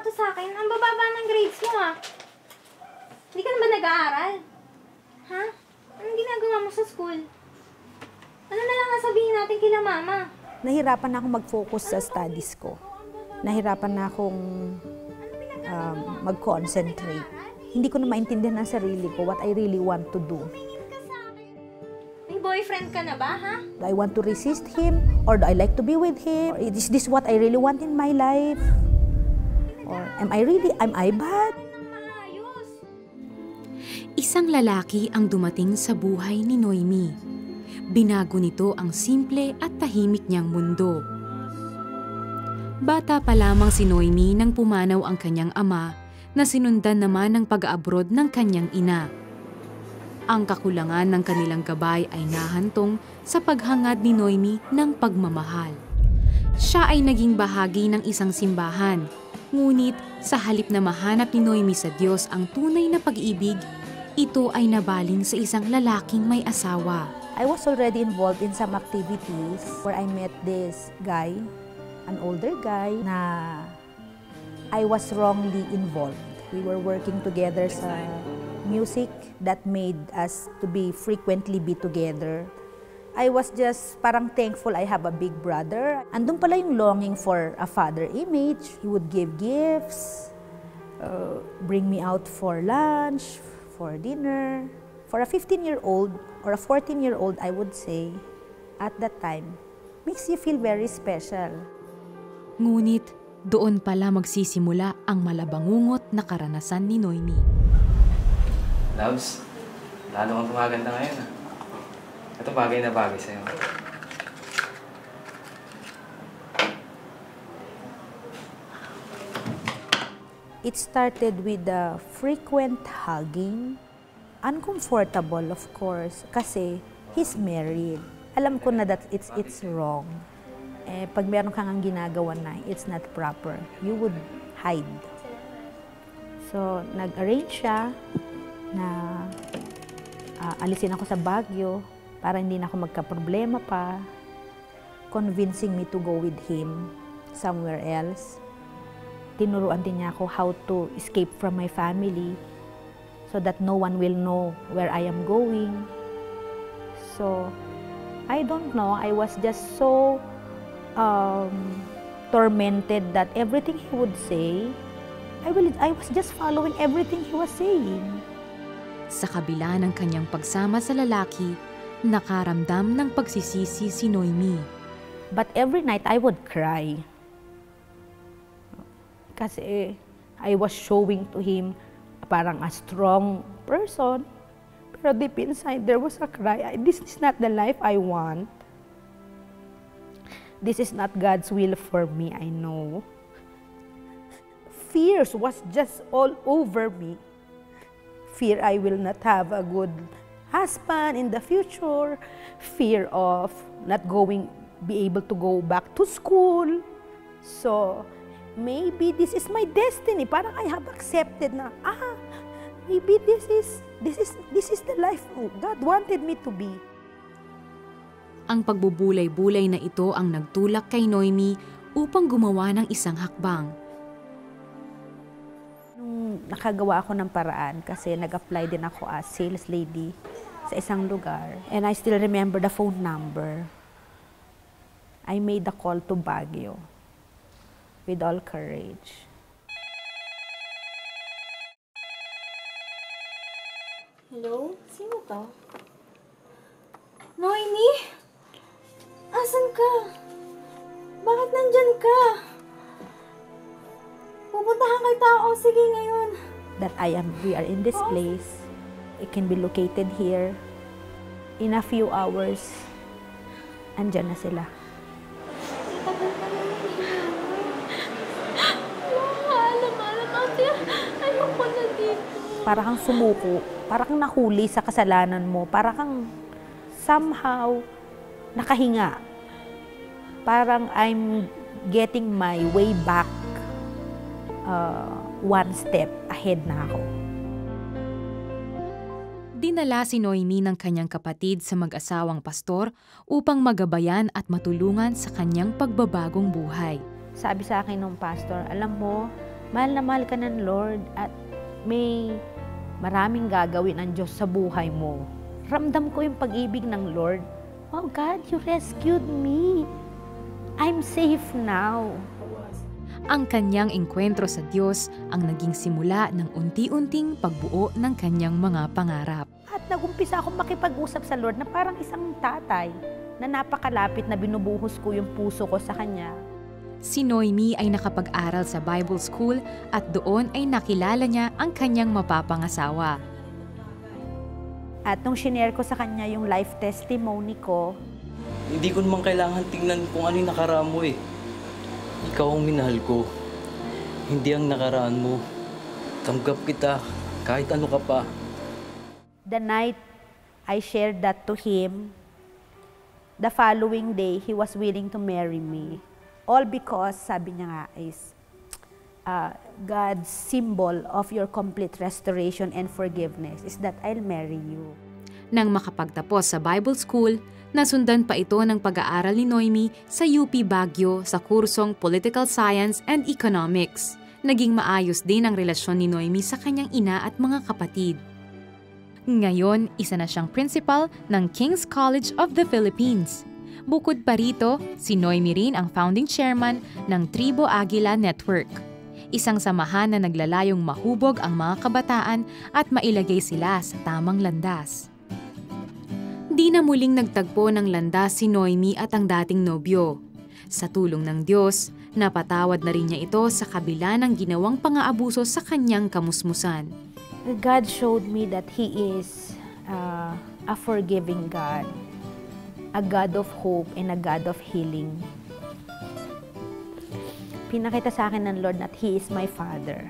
to sa akin? Ang bababa ng grades mo, ah. Hindi ka na ba nag-aaral? Ha? Anong ginagawa mo sa school? Ano na lang nasabihin natin kila mama? Nahirapan na akong mag-focus sa studies ko. Nahirapan na akong mag-concentrate. Hindi ko na maintindihan ang sarili ko, what I really want to do. May boyfriend ka na ba, ha? Do I want to resist him? Or do I like to be with him? Or is this what I really want in my life? Or am I bad? Isang lalaki ang dumating sa buhay ni Noemi. Binago nito ang simple at tahimik niyang mundo. Bata pa lamang si Noemi nang pumanaw ang kanyang ama na sinundan naman ng pag-abroad ng kanyang ina. Ang kakulangan ng kanilang gabay ay nahantong sa paghangad ni Noemi ng pagmamahal. Siya ay naging bahagi ng isang simbahan, ngunit sa halip na mahanap ni Noemi sa Diyos ang tunay na pag-ibig, ito ay nabaling sa isang lalaking may asawa. I was already involved in some activities where I met this guy, an older guy, na I was wrongly involved. We were working together sa music that made us to frequently be together. I was just parang thankful I have a big brother. Andun pala yung longing for a father image. He would give gifts, bring me out for lunch, for dinner. For a 15-year-old or a 14-year-old, I would say, at that time, makes you feel very special. Ngunit doon pala magsisimula ang malabangungot na karanasan ni Noemi. Loves, lalo kang gumaganda ngayon, ah. Ito bagay na bagay sa'yo. It started with the frequent hugging. Uncomfortable, of course, kasi he's married. Alam ko na that it's wrong. Eh, pag meron kang ginagawa na it's not proper, you would hide. So, nag-arrange siya na alisin ako sa Baguio para hindi na ako magka-problema pa, convincing me to go with him somewhere else. Tinuruan din niya ako how to escape from my family so that no one will know where I am going. So, I don't know, I was just so tormented that everything he would say, I was just following everything he was saying. Sa kabila ng kanyang pagsama sa lalaki, nakaramdam ng pagsisisi si Noemi. But every night I would cry. Kasi I was showing to him parang a strong person. Pero deep inside, there was a cry. This is not the life I want. This is not God's will for me, I know. Fears was just all over me. Fear I will not have a good husband in the future. Fear of not be able to go back to school. So, maybe this is my destiny. Parang I have accepted na, maybe this is the life God wanted me to be. Ang pagbubulay-bulay na ito ang nagtulak kay Noemi upang gumawa ng isang hakbang. Nung nakagawa ako ng paraan kasi nag-apply din ako as sales lady sa isang lugar. And I still remember the phone number. I made the call to Baguio with all courage. Hello? Sino to? Noemi? Asan ka? Bakit nandyan ka? Pupuntahan kita. O, sige ngayon. We are in this place. It can be located here. In a few hours, andyan na sila. Tagal pa naman alam, ate. Ayoko na dito. Para kang sumuko, para kang nahuli sa kasalanan mo, para kang somehow nakahinga. Parang I'm getting my way back, one step ahead na ako. Dinala si Noemi ng kanyang kapatid sa mag-asawang pastor upang magabayan at matulungan sa kanyang pagbabagong buhay. Sabi sa akin ng pastor, alam mo, Mahal na mahal ka ng Lord at may maraming gagawin ang Diyos sa buhay mo. Ramdam ko yung pag-ibig ng Lord. Oh God, you rescued me. I'm safe now. Ang kanyang engkwentro sa Diyos ang naging simula ng unti-unting pagbuo ng kanyang mga pangarap. At nagumpisa akong makipag-usap sa Lord na parang isang tatay na napakalapit na binubuhos ko yung puso ko sa Kanya. Si Noemi ay nakapag-aral sa Bible School at doon ay nakilala niya ang kanyang mapapangasawa. At nung shinare ko sa Kanya yung life testimony ko, Hindi ko naman kailangan tingnan kung ano yung nakaraan mo eh. Ikaw ang minahal ko. Hindi ang nakaraan mo. Tanggap kita kahit ano ka pa. the night I shared that to him, the following day, he was willing to marry me. All because, sabi niya nga, is God's symbol of your complete restoration and forgiveness is that I'll marry you. Nang makapagtapos sa Bible School, nasundan pa ito ng pag-aaral ni Noemi sa UP Baguio sa kursong Political Science and Economics. Naging maayos din ang relasyon ni Noemi sa kanyang ina at mga kapatid. Ngayon, isa na siyang principal ng King's College of the Philippines. Bukod pa rito, si Noemi rin ang founding chairman ng Tribo Aguila Network. Isang samahan na naglalayong mahubog ang mga kabataan at mailagay sila sa tamang landas. Di na muling nagtagpo ng landas si Noemi at ang dating nobyo. Sa tulong ng Diyos, napatawad na rin niya ito sa kabila ng ginawang pang-aabuso sa kanyang kamusmusan. God showed me that He is a forgiving God, a God of hope and a God of healing. Pinakita sa akin ng Lord that He is my Father.